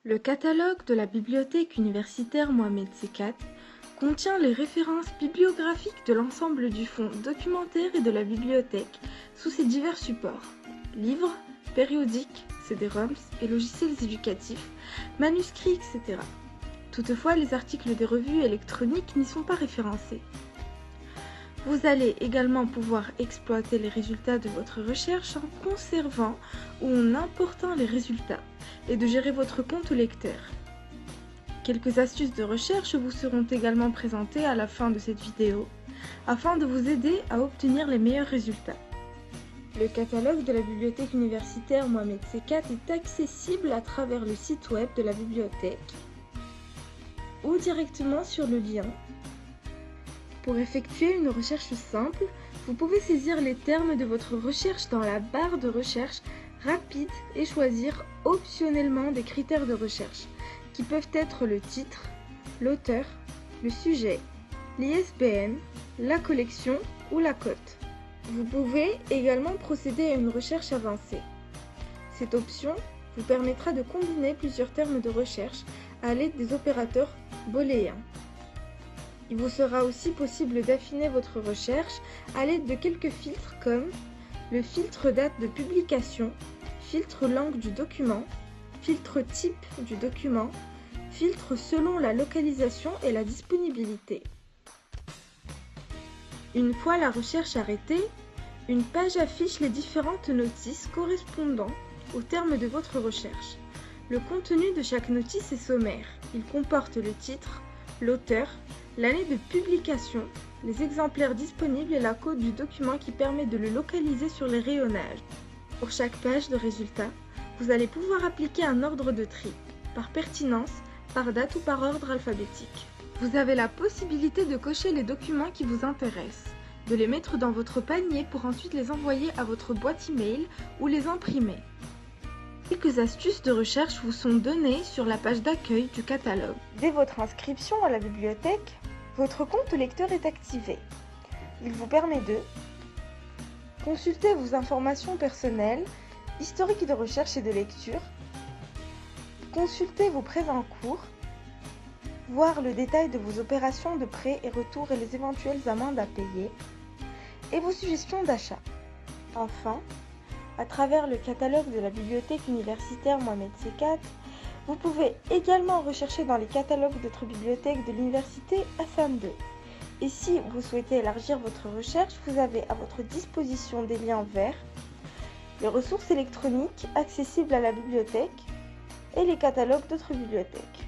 Le catalogue de la bibliothèque universitaire Mohamed C4 contient les références bibliographiques de l'ensemble du fonds documentaire et de la bibliothèque sous ses divers supports, livres, périodiques, CD-ROMs et logiciels éducatifs, manuscrits, etc. Toutefois, les articles des revues électroniques n'y sont pas référencés. Vous allez également pouvoir exploiter les résultats de votre recherche en conservant ou en important les résultats et de gérer votre compte lecteur. Quelques astuces de recherche vous seront également présentées à la fin de cette vidéo afin de vous aider à obtenir les meilleurs résultats. Le catalogue de la bibliothèque universitaire Mohamed C4 est accessible à travers le site web de la bibliothèque ou directement sur le lien. Pour effectuer une recherche simple, vous pouvez saisir les termes de votre recherche dans la barre de recherche rapide et choisir optionnellement des critères de recherche qui peuvent être le titre, l'auteur, le sujet, l'ISBN, la collection ou la cote. Vous pouvez également procéder à une recherche avancée. Cette option vous permettra de combiner plusieurs termes de recherche à l'aide des opérateurs booléens. Il vous sera aussi possible d'affiner votre recherche à l'aide de quelques filtres comme le filtre date de publication, filtre langue du document, filtre type du document, filtre selon la localisation et la disponibilité. Une fois la recherche arrêtée, une page affiche les différentes notices correspondant au terme de votre recherche. Le contenu de chaque notice est sommaire. Il comporte le titre, l'auteur, l'année de publication, les exemplaires disponibles et la code du document qui permet de le localiser sur les rayonnages. Pour chaque page de résultats, vous allez pouvoir appliquer un ordre de tri, par pertinence, par date ou par ordre alphabétique. Vous avez la possibilité de cocher les documents qui vous intéressent, de les mettre dans votre panier pour ensuite les envoyer à votre boîte email ou les imprimer. Quelques astuces de recherche vous sont données sur la page d'accueil du catalogue. Dès votre inscription à la bibliothèque, votre compte lecteur est activé. Il vous permet de consulter vos informations personnelles, historique de recherche et de lecture, consulter vos prêts en cours, voir le détail de vos opérations de prêt et retour et les éventuelles amendes à payer, et vos suggestions d'achat. Enfin, à travers le catalogue de la bibliothèque universitaire Mohamed C4, vous pouvez également rechercher dans les catalogues d'autres bibliothèques de l'université Hassan II. Et si vous souhaitez élargir votre recherche, vous avez à votre disposition des liens vers les ressources électroniques accessibles à la bibliothèque et les catalogues d'autres bibliothèques.